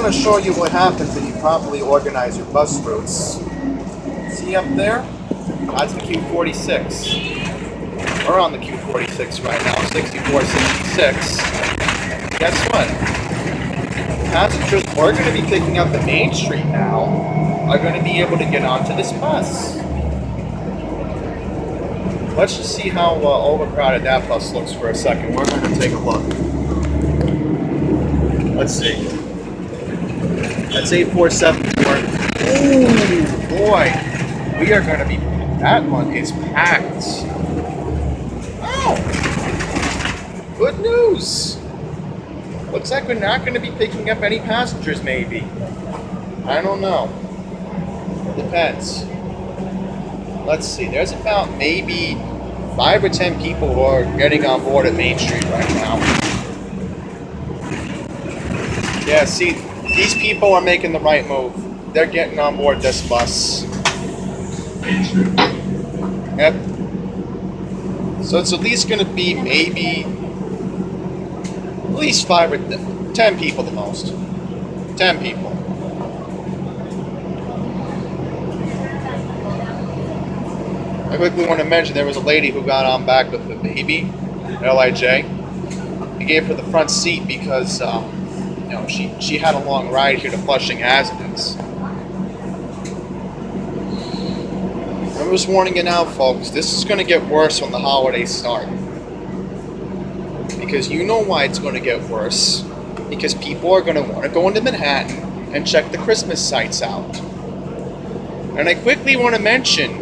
want to show you what happens when you properly organize your bus routes. See up there? That's the Q46. We're on the Q46 right now, 6466. Guess what? Passengers who are going to be picking up the Main Street now are going to be able to get onto this bus. Let's just see how overcrowded that bus looks for a second. We're going to take a look. Let's see. That's 8474. Ooh, boy. We are going to be... That one is packed. Oh! Good news. Looks like we're not going to be picking up any passengers, maybe. I don't know. Depends. Let's see. There's about maybe 5 or 10 people who are getting on board at Main Street right now. Yeah, see, these people are making the right move. They're getting on board this bus. Yep. So it's at least going to be maybe at least 5 or 10 people the most. 10 people. I quickly want to mention there was a lady who got on back with the baby, LIJ. We gave her the front seat because she had a long ride here to Flushing as it is. I'm just warning you now, folks, this is going to get worse when the holidays start. Because you know why it's going to get worse. Because people are going to want to go into Manhattan and check the Christmas sites out. And I quickly want to mention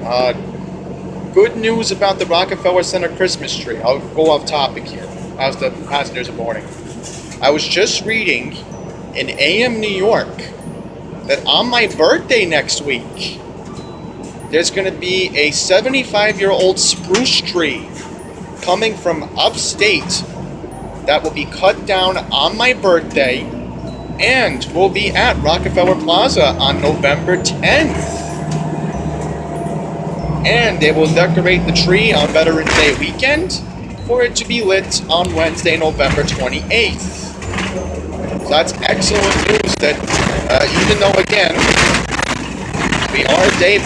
good news about the Rockefeller Center Christmas tree. I'll go off topic here as the passengers are boarding. I was just reading in AM New York that on my birthday next week, there's going to be a 75-year-old spruce tree coming from upstate that will be cut down on my birthday and will be at Rockefeller Plaza on November 10th. And they will decorate the tree on Veterans Day weekend for it to be lit on Wednesday, November 28th. So that's excellent news that even though, again, we are a day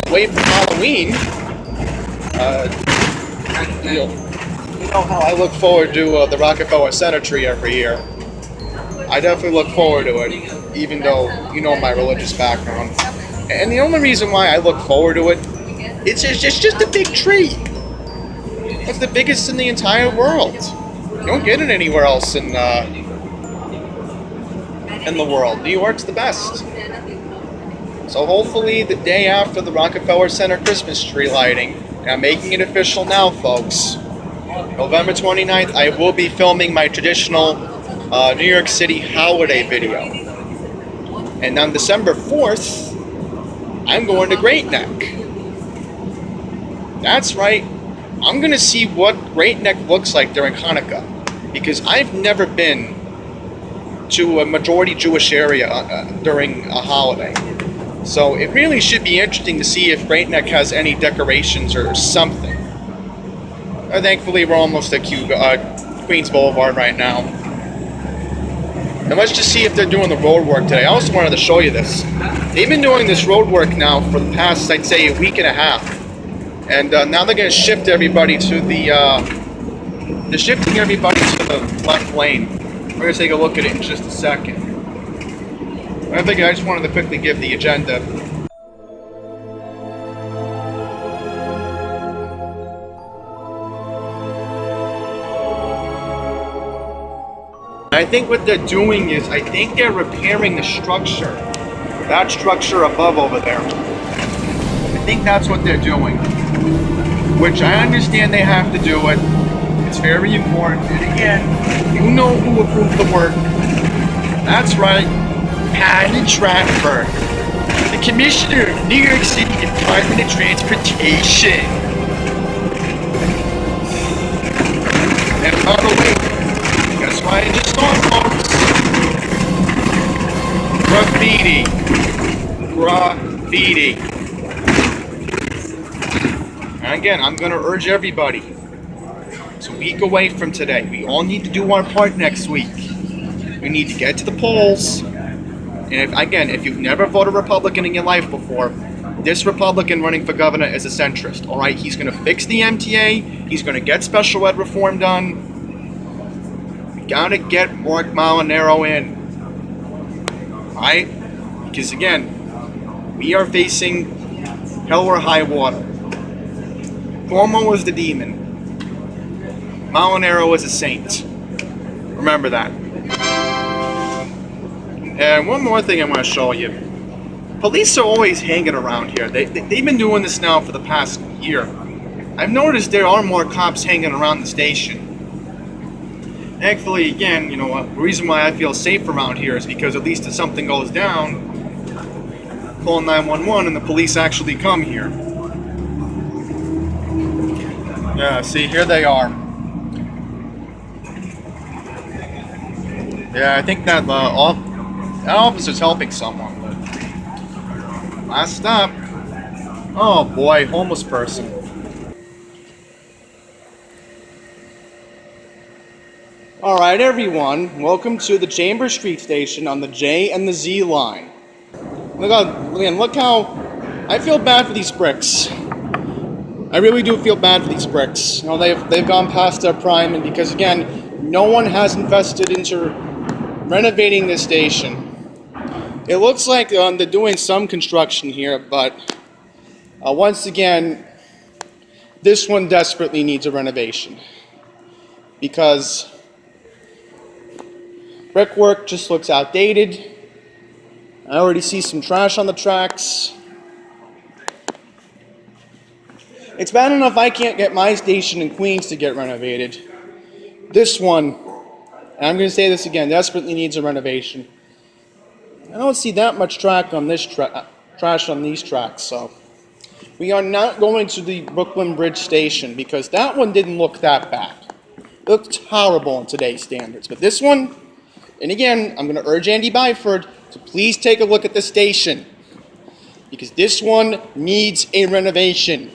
away from Halloween, you know how I look forward to the Rockefeller Center tree every year. I definitely look forward to it, even though you know my religious background. And the only reason why I look forward to it, it's just a big tree. It's the biggest in the entire world. You don't get it anywhere else in the world. New York's the best. So hopefully the day after the Rockefeller Center Christmas tree lighting, and I'm making it official now, folks, November 29th, I will be filming my traditional New York City holiday video. And on December 4th, I'm going to Great Neck. That's right. I'm going to see what Great Neck looks like during Hanukkah. Because I've never been to a majority Jewish area during a holiday. So it really should be interesting to see if Great Neck has any decorations or something. Thankfully, we're almost at Queens Boulevard right now. And let's just see if they're doing the road work today. I also wanted to show you this. They've been doing this road work now for the past, I'd say, a week and a half. And now they're going to shift everybody to they're shifting everybody to the left lane. We're going to take a look at it in just a second. I think I just wanted to quickly give the agenda. I think what they're doing is, I think they're repairing the structure. That structure above over there. I think that's what they're doing. Which I understand they have to do it. It's very important. And again, you know who approved the work. That's right. Patty Stratford, the Commissioner of New York City Department of Transportation. And by the way, guess why I just saw folks? Graffiti. And again, I'm going to urge everybody. It's a week away from today. We all need to do our part next week. We need to get to the polls. And if you've never voted Republican in your life before, this Republican running for governor is a centrist. All right, he's going to fix the MTA. He's going to get special ed reform done. We got to get Mark Molinaro in. All right, because again, we are facing hell or high water. Cuomo was the demon. Molinaro was a saint. Remember that. And one more thing I want to show you. Police are always hanging around here. They've been doing this now for the past year. I've noticed there are more cops hanging around the station. Thankfully, again, you know what? The reason why I feel safe around here is because at least if something goes down, call 911 and the police actually come here. Yeah, see, here they are. Yeah, I think that officer's helping someone. But last stop. Oh boy, homeless person. Alright everyone, welcome to the Chambers Street Station on the J and the Z line. Look how I feel bad for these bricks. I really do feel bad for these bricks. You know, they've gone past their prime, and because again, no one has invested into renovating this station. It looks like they're doing some construction here, but once again, this one desperately needs a renovation because brickwork just looks outdated. I already see some trash on the tracks. It's bad enough I can't get my station in Queens to get renovated. This one, and I'm going to say this again, desperately needs a renovation. I don't see that much trash on these tracks, so we are not going to the Brooklyn Bridge Station because that one didn't look that bad. It looked horrible in today's standards, but this one, and again, I'm going to urge Andy Byford to please take a look at the station because this one needs a renovation.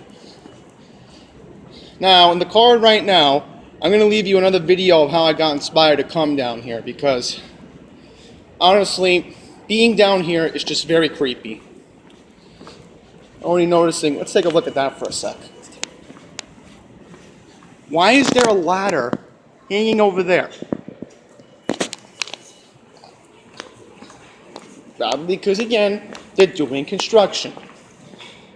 Now, in the card right now, I'm going to leave you another video of how I got inspired to come down here because, honestly, being down here is just very creepy. Only noticing, let's take a look at that for a sec. Why is there a ladder hanging over there? Probably because, again, they're doing construction.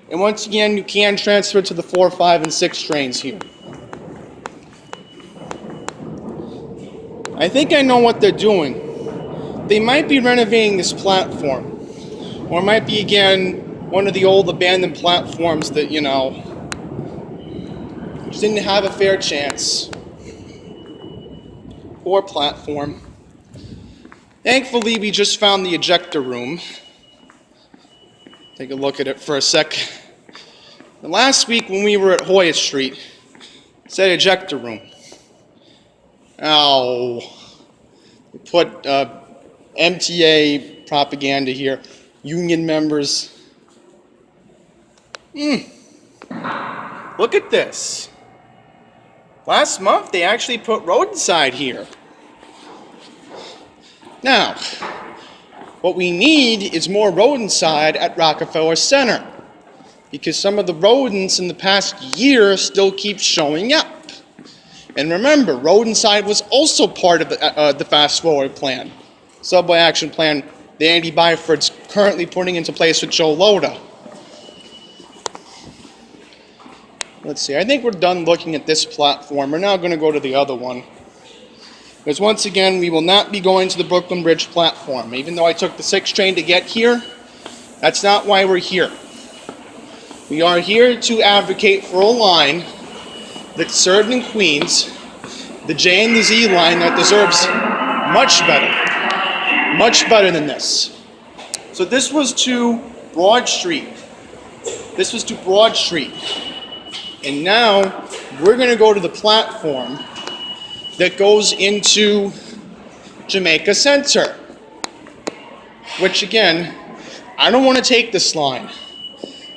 And once again, you can transfer to the 4, 5, and 6 trains here. I think I know what they're doing. They might be renovating this platform. Or it might be, again, one of the old abandoned platforms that, you know, just didn't have a fair chance. Poor platform. Thankfully, we just found the ejector room. Take a look at it for a sec. And last week when we were at Hoyt Street, it said ejector room. Oh, we put MTA propaganda here. Union members. Look at this. Last month they actually put roadside here. Now, what we need is more rodent-side at Rockefeller Center because some of the rodents in the past year still keep showing up. And remember, rodent-side was also part of the Fast Forward plan, subway action plan that Andy Byford's currently putting into place with Joe Lota. Let's see, I think we're done looking at this platform. We're now going to go to the other one. Because once again, we will not be going to the Brooklyn Bridge platform. Even though I took the 6 train to get here, that's not why we're here. We are here to advocate for a line that's served in Queens, the J and the Z line that deserves much better than this. So this was to Broad Street. This was to Broad Street. And now we're going to go to the platform that goes into Jamaica Center, which again, I don't want to take this line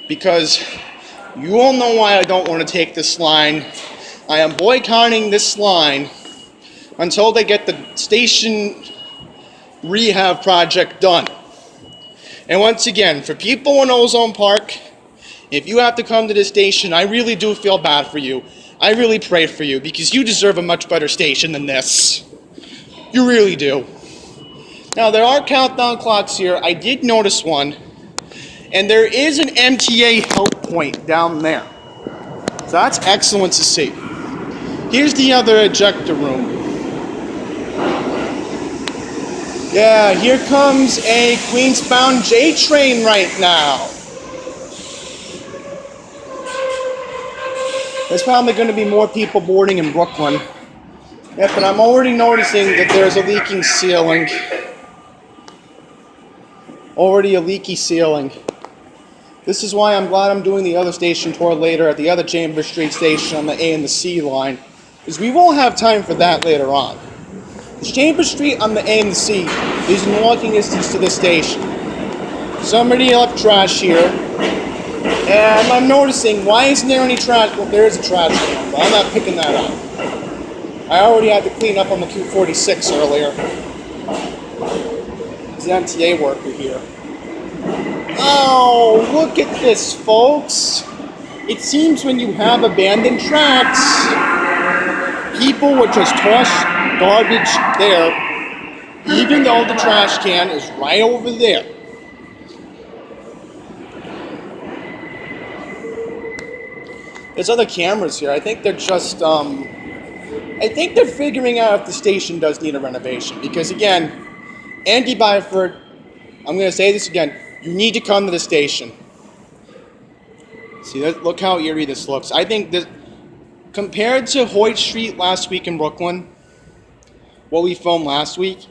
because you all know why I don't want to take this line. I am boycotting this line until they get the station rehab project done. And once again, for people in Ozone Park, if you have to come to this station, I really do feel bad for you. I really pray for you because you deserve a much better station than this. You really do. Now, there are countdown clocks here. I did notice one. And there is an MTA help point down there. So that's excellent to see. Here's the other ejector room. Yeah, here comes a Queens-bound J train right now. There's probably going to be more people boarding in Brooklyn. Yeah, but I'm already noticing that there's a leaking ceiling. Already a leaky ceiling. This is why I'm glad I'm doing the other station tour later at the other Chambers Street station on the A and the C line. Because we won't have time for that later on. Chambers Street on the A and the C is in walking distance to this station. Somebody left trash here. And I'm noticing, why isn't there any trash? Well, there is a trash can, but I'm not picking that up. I already had to clean up on the Q46 earlier. There's an MTA worker here. Oh, look at this, folks. It seems when you have abandoned tracks, people would just toss garbage there, even though the trash can is right over there. There's other cameras here. I think they're just, I think they're figuring out if the station does need a renovation. Because again, Andy Byford, I'm going to say this again, you need to come to the station. See, look how eerie this looks. I think that compared to Hoyt Street last week in Brooklyn, what we filmed last week,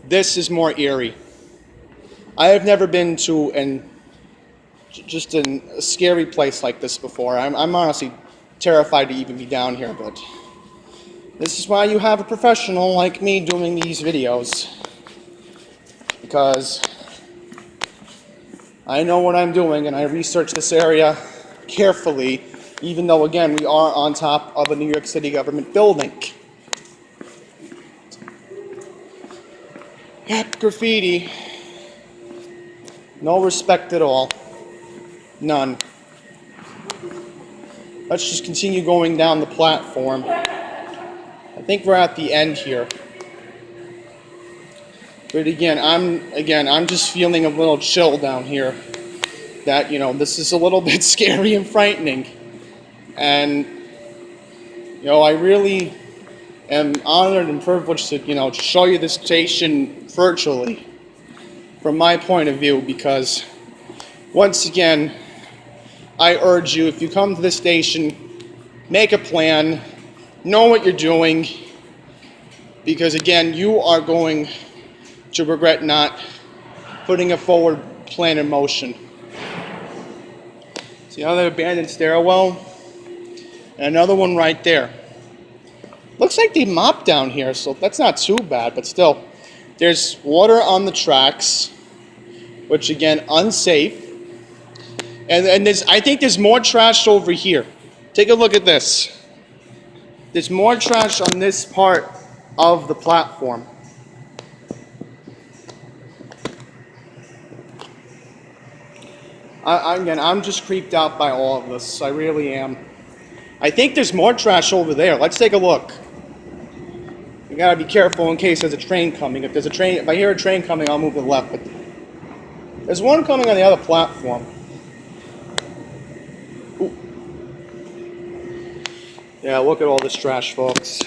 this is more eerie. I have never been to a scary place like this before. I'm honestly terrified to even be down here, but this is why you have a professional like me doing these videos. Because I know what I'm doing and I research this area carefully, even though, again, we are on top of a New York City government building. Yep, graffiti. No respect at all. None. Let's just continue going down the platform. I think we're at the end here. But again, I'm just feeling a little chill down here. That, this is a little bit scary and frightening. And, I really am honored and privileged to, to show you this station virtually from my point of view, because once again, I urge you, if you come to this station, make a plan, know what you're doing, because again, you are going to regret not putting a forward plan in motion. See another abandoned stairwell, and another one right there. Looks like they mopped down here, so that's not too bad, but still. There's water on the tracks, which again, unsafe. And I think there's more trash over here. Take a look at this. There's more trash on this part of the platform. I'm just creeped out by all of this. I really am. I think there's more trash over there. Let's take a look. You gotta be careful in case there's a train coming. If I hear a train coming, I'll move to the left. But there's one coming on the other platform. Ooh. Yeah, look at all this trash, folks.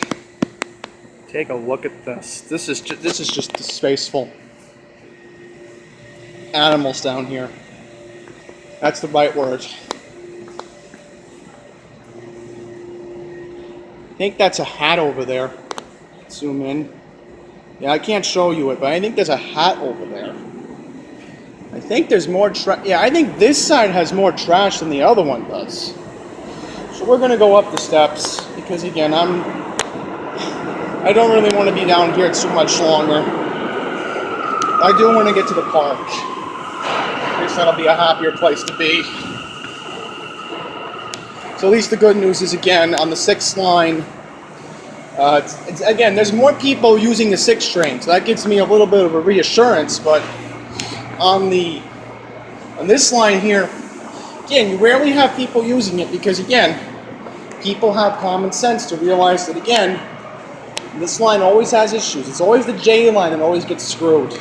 Take a look at this. This is just disgraceful. Animals down here. That's the right word. I think that's a hat over there. Zoom in. Yeah, I can't show you it, but I think there's a hat over there. I think there's more trash. Yeah, I think this side has more trash than the other one does. So we're gonna go up the steps because again, I don't really want to be down here too much longer. I do want to get to the park. At least that'll be a happier place to be. So at least the good news is, again, on the 6th line, again, there's more people using the 6 train, so that gives me a little bit of a reassurance, but on this line here, again, you rarely have people using it because, again, people have common sense to realize that, again, this line always has issues. It's always the J line that always gets screwed.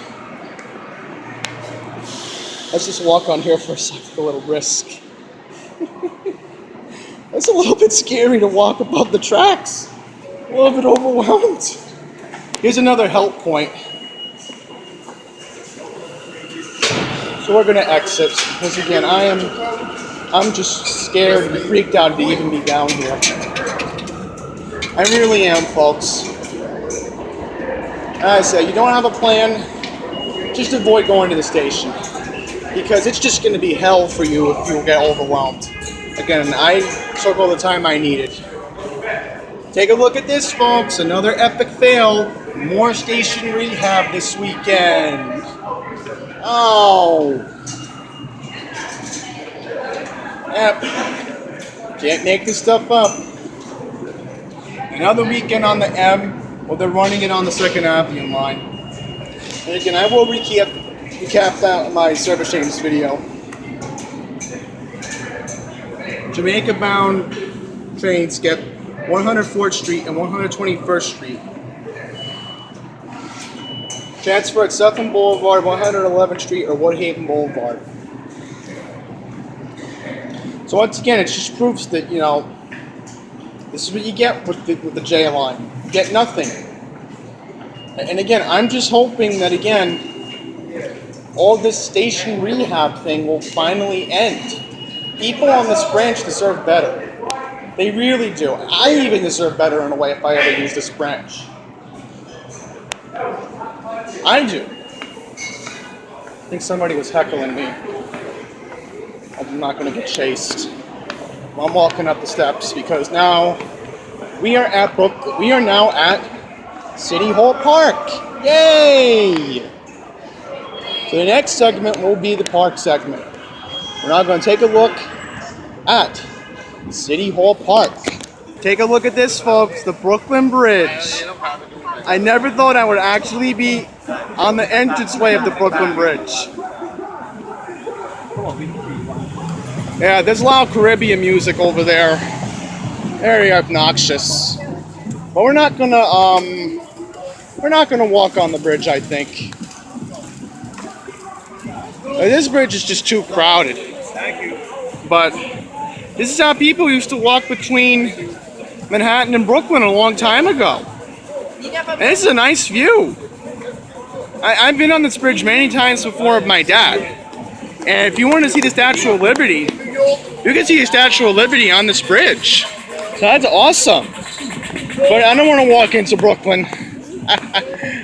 Let's just walk on here for a second, a little risk. It's a little bit scary to walk above the tracks. A little bit overwhelmed. Here's another help point. So we're gonna exit because again, I'm just scared and freaked out to even be down here. I really am, folks. As I said, you don't have a plan, just avoid going to the station because it's just gonna be hell for you if you get overwhelmed. Again, I took all the time I needed. Take a look at this, folks. Another epic fail. More station rehab this weekend. Oh. Yep. Can't make this stuff up. Another weekend on the M. Well, they're running it on the 2nd Avenue line. And again, I will recap that in my service changes video. Jamaica-bound trains get 104th Street and 121st Street. Transfer at Sutton Boulevard, 111th Street, or Woodhaven Boulevard. So once again, it just proves that, you know, this is what you get with the J line. You get nothing. And again, I'm just hoping that, again, all this station rehab thing will finally end. People on this branch deserve better. They really do. I even deserve better in a way if I ever use this branch. I do. I think somebody was heckling me. I'm not going to get chased. I'm walking up the steps because now we are now at City Hall Park. Yay! So the next segment will be the park segment. We're now going to take a look at City Hall Park. Take a look at this, folks, the Brooklyn Bridge. I never thought I would actually be on the entranceway of the Brooklyn Bridge. Yeah, there's a lot of Caribbean music over there. Very obnoxious. But we're not gonna walk on the bridge, I think. This bridge is just too crowded. Thank you. But this is how people used to walk between Manhattan and Brooklyn a long time ago. And this is a nice view. I've been on this bridge many times before with my dad. And if you want to see the Statue of Liberty, you can see the Statue of Liberty on this bridge. So that's awesome. But I don't want to walk into Brooklyn.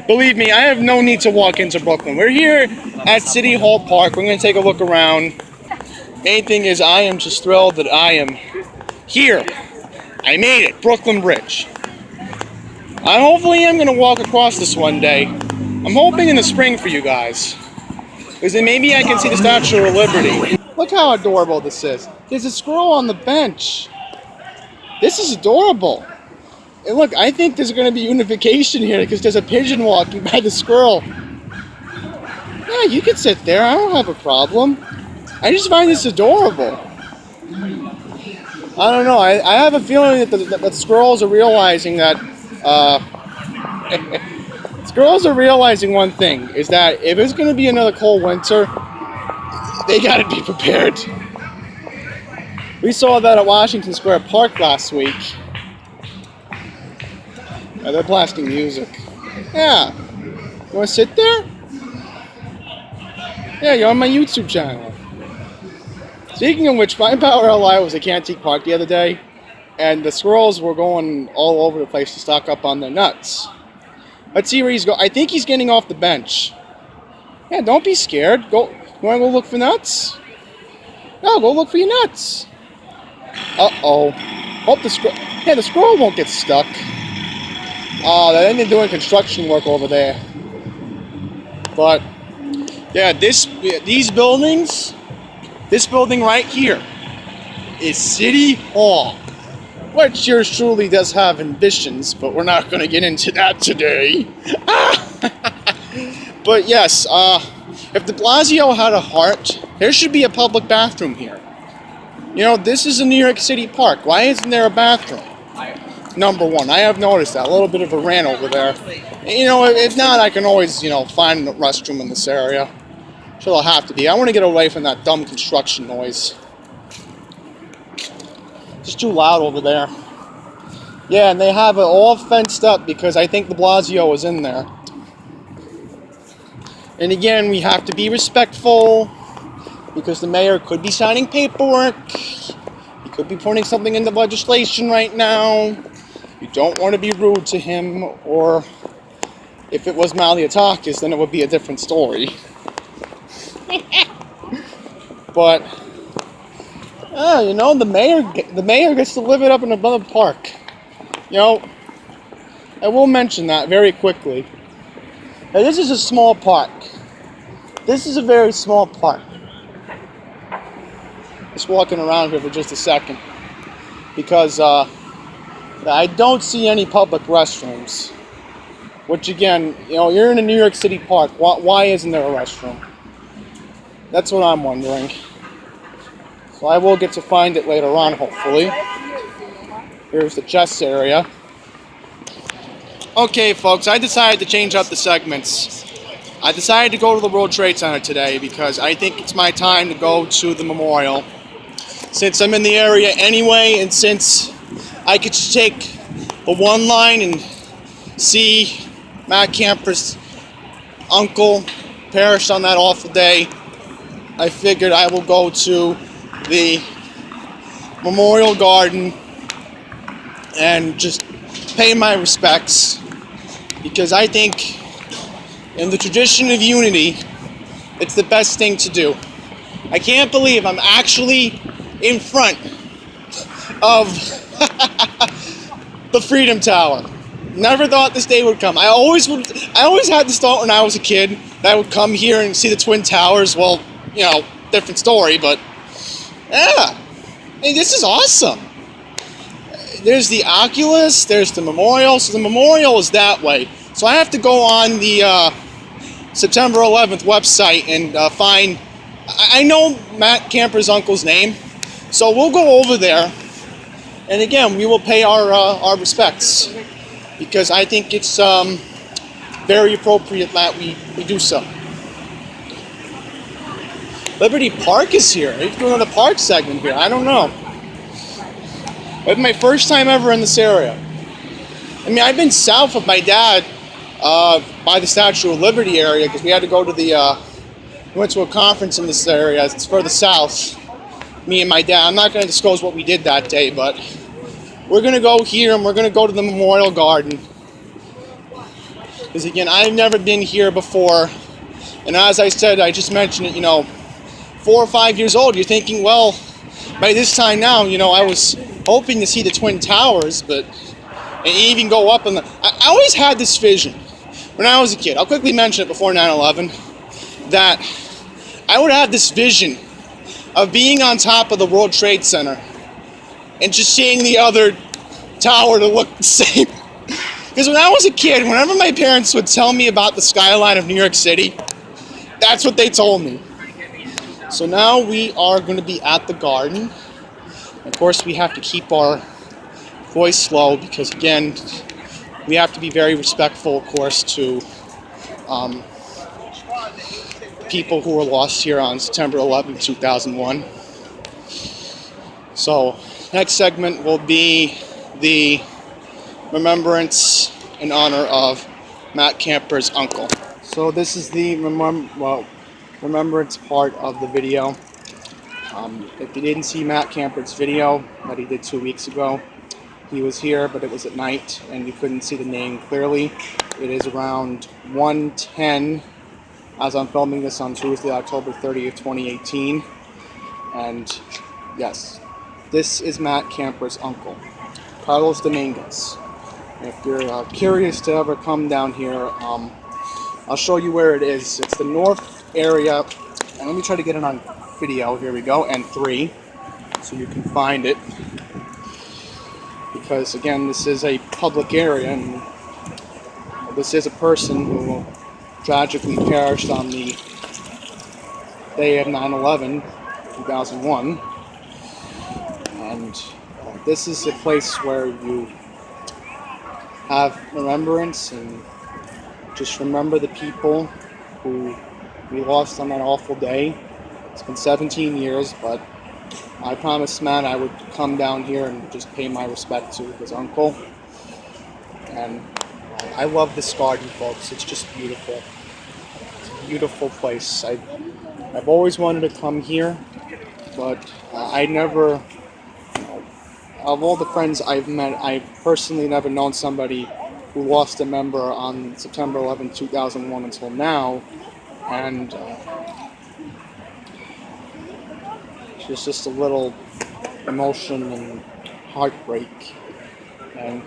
Believe me, I have no need to walk into Brooklyn. We're here at City Hall Park. We're going to take a look around. Main thing is I am just thrilled that I am here. I made it. Brooklyn Bridge. I hopefully am going to walk across this one day. I'm hoping in the spring for you guys. Because then maybe I can see the Statue of Liberty. Look how adorable this is. There's a squirrel on the bench. This is adorable. And look, I think there's going to be unification here because there's a pigeon walking by the squirrel. Yeah, you can sit there. I don't have a problem. I just find this adorable. I don't know. I have a feeling that the squirrels are realizing that... squirrels are realizing one thing, is that if it's going to be another cold winter, they got to be prepared. We saw that at Washington Square Park last week. They're blasting music. Yeah. You want to sit there? Yeah, you're on my YouTube channel. Speaking of which, Fine Power LI was at Cantique Park the other day, and the squirrels were going all over the place to stock up on their nuts. Let's see where he's going. I think he's getting off the bench. Yeah, don't be scared. Go. You want to go look for nuts? No, go look for your nuts. Uh-oh. Hope the squirrel... Yeah, the squirrel won't get stuck. Oh, they're doing construction work over there. But, yeah, these buildings... This building right here is City Hall. Which yours truly does have ambitions, but we're not going to get into that today. But yes, If de Blasio had a heart, there should be a public bathroom here. You know, this is a New York City park. Why isn't there a bathroom? Number one, I have noticed that. A little bit of a rant over there. You know, if not, I can always, you know, find a restroom in this area. So it'll have to be. I want to get away from that dumb construction noise. It's too loud over there. Yeah, and they have it all fenced up because I think de Blasio is in there. And again, we have to be respectful because the mayor could be signing paperwork. He could be putting something into legislation right now. You don't want to be rude to him, or if it was Malliotakis, then it would be a different story. But, you know, the mayor gets to live it up in another park. You know, I will mention that very quickly. Now, this is a small park. This is a very small park. Just walking around here for just a second. Because I don't see any public restrooms. Which again, you know, you're in a New York City park. Why isn't there a restroom? That's what I'm wondering. So I will get to find it later on, hopefully. Here's the chess area. Okay, folks, I decided to change up the segments. I decided to go to the World Trade Center today because I think it's my time to go to the memorial. Since I'm in the area anyway, and since I could just take the one line and see Matt Camper's uncle perished on that awful day, I figured I will go to the Memorial Garden and just pay my respects, because I think in the tradition of unity, it's the best thing to do. I can't believe I'm actually in front of the Freedom Tower. Never thought this day would come. I always had this thought when I was a kid that I would come here and see the Twin Towers. Well, you know, different story, but yeah, hey, this is awesome. There's the Oculus, there's the memorial. So the memorial is that way. So I have to go on the September 11th website and find. I know Matt Camper's uncle's name, so we'll go over there, and again, we will pay our respects, because I think it's very appropriate that we do so. Liberty Park is here. Are you doing a park segment here? I don't know. It's my first time ever in this area. I mean, I've been south of my dad by the Statue of Liberty area because we had to go to the. We went to a conference in this area. It's further south. Me and my dad. I'm not going to disclose what we did that day, but we're going to go here and we're going to go to the Memorial Garden. Because again, I've never been here before, and as I said, I just mentioned it. You know, 4 or 5 years old. You're thinking, well, by this time now, you know, I was hoping to see the Twin Towers, but and even go up on the. I always had this vision when I was a kid. I'll quickly mention it before 9/11. That I would have this vision of being on top of the World Trade Center and just seeing the other tower to look the same. Because when I was a kid, whenever my parents would tell me about the skyline of New York City, that's what they told me. So now we are going to be at the garden. Of course, we have to keep our voice low because, again, we have to be very respectful, of course, to people who were lost here on September 11th, 2001. So, next segment will be the remembrance in honor of Matt Camper's uncle. So this is the remembrance part of the video. If you didn't see Matt Camper's video that he did 2 weeks ago, he was here, but it was at night and you couldn't see the name clearly. It is around 1:10 as I'm filming this on Tuesday, October 30th, 2018. And yes, this is Matt Camper's uncle, Carlos Dominguez. If you're curious to ever come down here, I'll show you where it is. It's the north area, and let me try to get it on video. Here we go, and 3, so you can find it. Because again, this is a public area, and this is a person who tragically perished on the day of 9/11, 2001. And this is a place where you have remembrance and just remember the people who we lost on that awful day. It's been 17 years, but I promised Matt I would come down here and just pay my respect to his uncle. And I love this garden, folks. It's just beautiful. It's a beautiful place. I've always wanted to come here, but I never, of all the friends I've met, I've personally never known somebody who lost a member on September 11, 2001 until now. And it's just a little emotion and heartbreak. And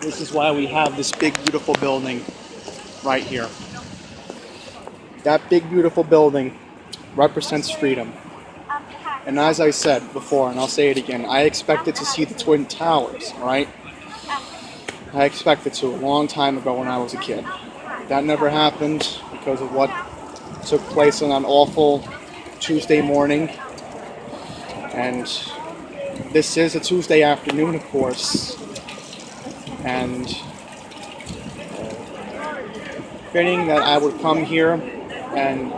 this is why we have this big, beautiful building right here. That big, beautiful building represents freedom. And as I said before, and I'll say it again, I expected to see the Twin Towers, right? I expected to a long time ago when I was a kid. That never happened because of what took place on an awful Tuesday morning. And this is a Tuesday afternoon, of course. And fitting that I would come here, and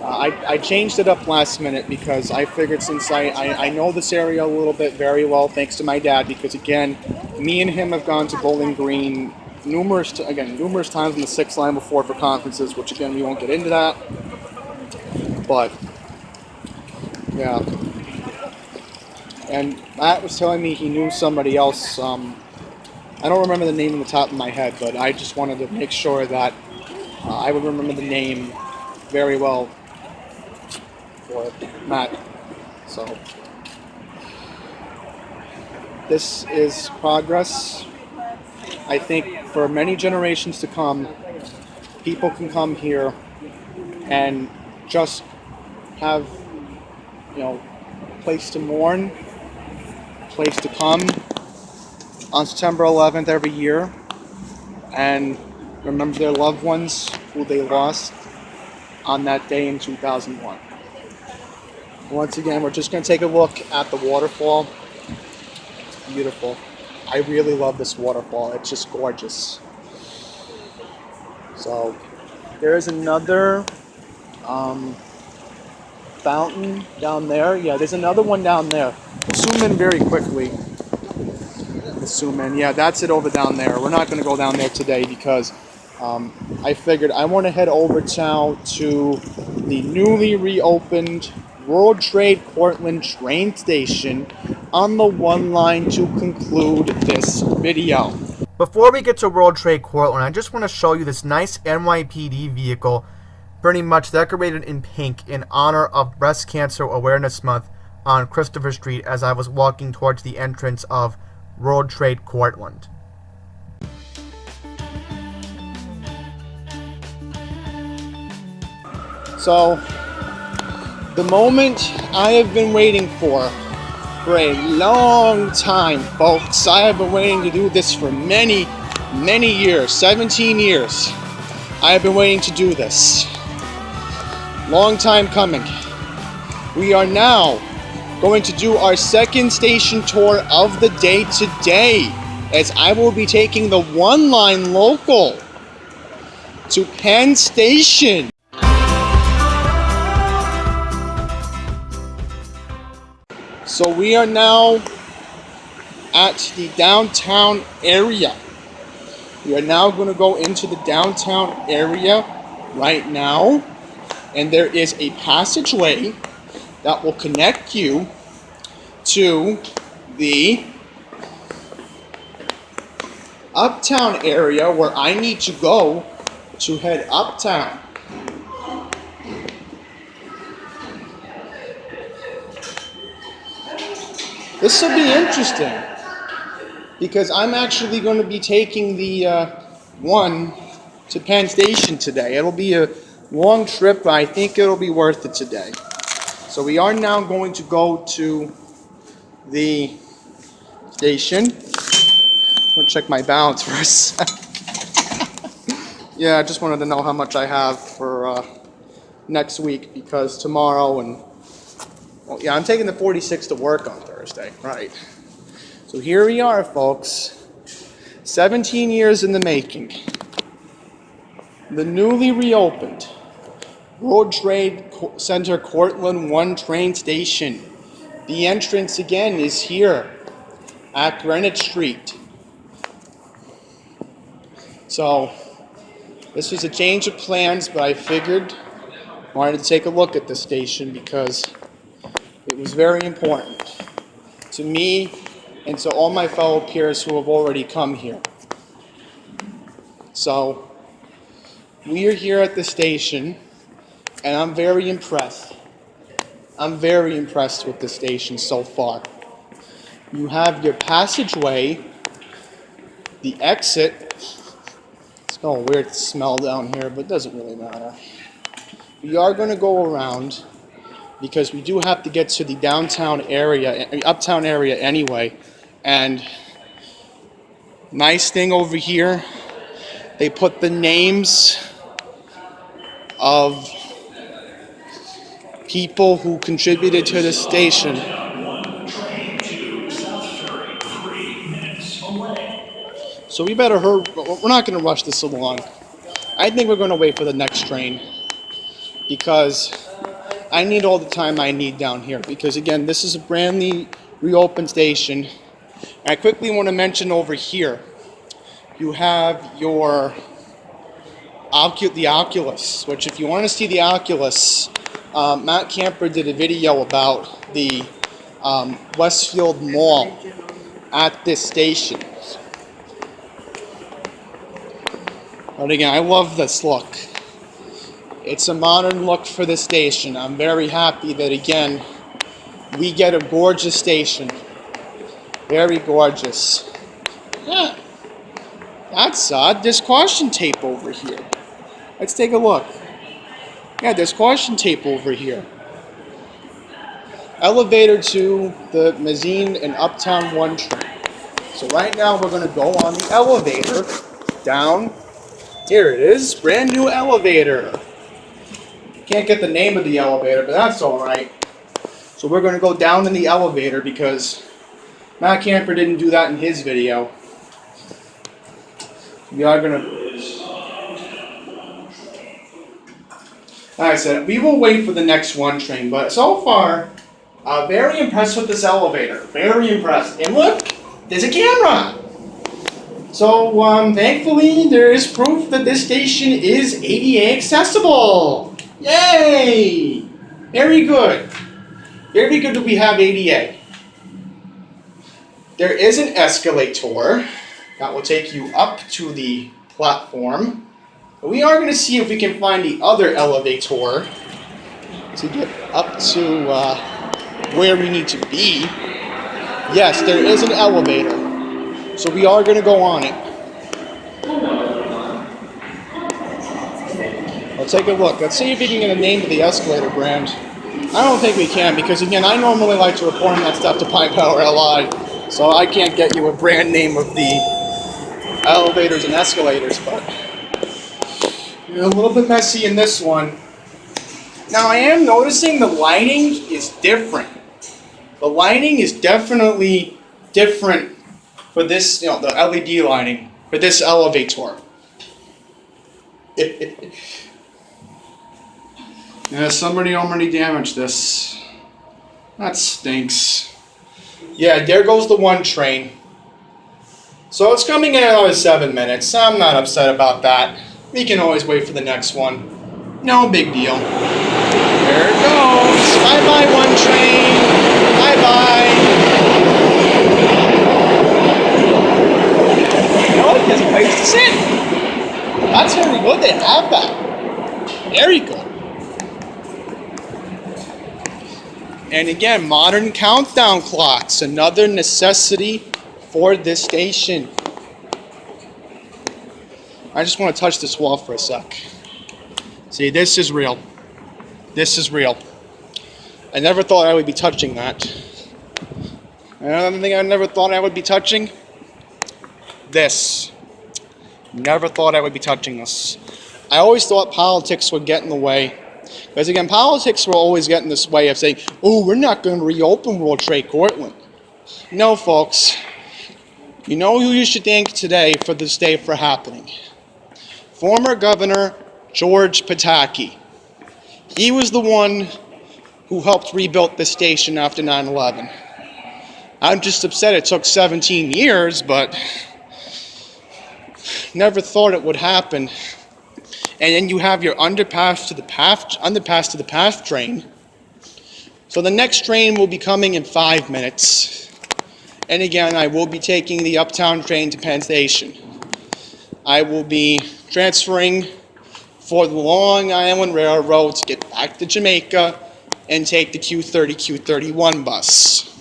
I changed it up last minute because I figured since I know this area a little bit very well thanks to my dad, because again, me and him have gone to Bowling Green numerous times on the 6th line before for conferences, which again we won't get into that, but yeah. And Matt was telling me he knew somebody else. I don't remember the name on the top of my head, but I just wanted to make sure that I would remember the name very well for Matt. So this is progress. I think for many generations to come, people can come here and just have, a place to mourn, a place to come on September 11th every year and remember their loved ones who they lost on that day in 2001. Once again, we're just going to take a look at the waterfall. It's beautiful. I really love this waterfall. It's just gorgeous. So there is another fountain down there. Yeah, there's another one down there. Zoom in very quickly. Zoom in. Yeah, that's it over down there. We're not going to go down there today because I figured I want to head over now to the newly reopened World Trade Courtland train station on the one line to conclude this video. Before we get to World Trade Courtland, I just want to show you this nice NYPD vehicle pretty much decorated in pink in honor of Breast Cancer Awareness Month on Christopher Street as I was walking towards the entrance of World Trade Courtland. So, the moment I have been waiting for a long time, folks. I have been waiting to do this for many, many years, 17 years. I have been waiting to do this. Long time coming. We are now going to do our second station tour of the day today, as I will be taking the one-line local to Penn Station. So we are now at the downtown area. We are now going to go into the downtown area right now, and there is a passageway that will connect you to the uptown area where I need to go to head uptown. This will be interesting because I'm actually going to be taking the one to Penn Station today. It'll be a long trip, but I think it'll be worth it today. So we are now going to go to the station. I'm going to check my balance for a sec. Yeah, I just wanted to know how much I have for next week because tomorrow and, well, yeah, I'm taking the 46 to work on Thursday, right. So here we are, folks. 17 years in the making. The newly reopened World Trade Center Courtland 1 train station. The entrance again is here at Greenwich Street. So this was a change of plans, but I figured I wanted to take a look at the station because it was very important to me and to all my fellow peers who have already come here. So we are here at the station, and I'm very impressed. I'm very impressed with the station so far. You have your passageway, the exit. It's got a weird smell down here, but it doesn't really matter. We are going to go around because we do have to get to the downtown area, uptown area anyway. And nice thing over here, they put the names of people who contributed to the station. So we better hurry. We're not going to rush this along. I think we're going to wait for the next train because I need all the time I need down here. Because again, this is a brand new reopened station. I quickly want to mention over here, you have your the Oculus, which if you want to see the Oculus, Matt Camper did a video about the Westfield Mall at this station. But again, I love this look. It's a modern look for the station. I'm very happy that again, we get a gorgeous station. Very gorgeous. Yeah, that's odd. There's caution tape over here. Let's take a look. Yeah, there's caution tape over here. Elevator to the Mezzine and Uptown 1 train. So right now we're going to go on the elevator down. Here it is, brand new elevator. Can't get the name of the elevator, but that's all right. So we're going to go down in the elevator because Matt Camper didn't do that in his video. We are going to... Like I said, we will wait for the next 1 train, but so far, very impressed with this elevator. Very impressed. And look, there's a camera. So, thankfully, there is proof that this station is ADA accessible. Yay! Very good. Very good that we have ADA. There is an escalator that will take you up to the platform. We are going to see if we can find the other elevator to get up to where we need to be. Yes, there is an elevator. So we are going to go on it. Let's take a look. Let's see if we can get a name of the escalator brand. I don't think we can because, again, I normally like to report on that stuff to Pine Power LI. So I can't get you a brand name of the elevators and escalators, but a little bit messy in this one. Now I am noticing the lighting is different. The lighting is definitely different for this, the LED lighting for this elevator. Yeah, somebody already damaged this. That stinks. Yeah, there goes the 1 train. So it's coming in another 7 minutes. I'm not upset about that. We can always wait for the next one. No big deal. There it goes. Bye-bye, 1 train. Bye-bye. You know what? There's a place to sit. That's very good. They have that. Very good. And again, modern countdown clocks. Another necessity for this station. I just want to touch this wall for a sec. See, this is real. This is real. I never thought I would be touching that. Another thing I never thought I would be touching, this. Never thought I would be touching this. I always thought politics would get in the way. Because again, politics will always get in this way of saying, oh, we're not going to reopen World Trade Courtland. No, folks. You know who you should thank today for this day for happening? Former Governor George Pataki. He was the one who helped rebuild the station after 9/11. I'm just upset it took 17 years, but never thought it would happen. And then you have your underpass to the PATH train. So the next train will be coming in 5 minutes. And again, I will be taking the Uptown train to Penn Station. I will be transferring for the Long Island Railroad to get back to Jamaica and take the Q30, Q31 bus.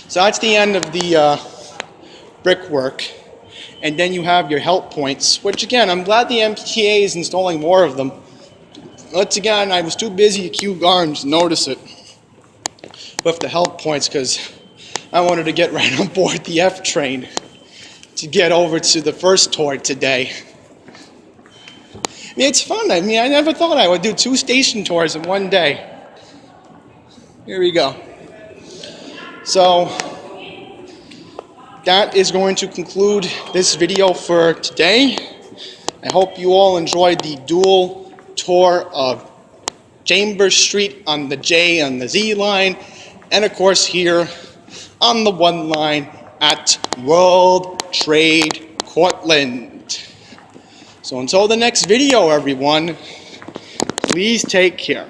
So that's the end of the brickwork. And then you have your help points, which again, I'm glad the MTA is installing more of them. Once again, I was too busy to queue arms to notice it with the help points because I wanted to get right on board the F train to get over to the first tour today. I mean, it's fun. I mean, I never thought I would do 2 station tours in one day. Here we go. So that is going to conclude this video for today. I hope you all enjoyed the dual tour of Chambers Street on the J and the Z line, and of course here on the 1 line at World Trade Courtland. So until the next video, everyone, please take care.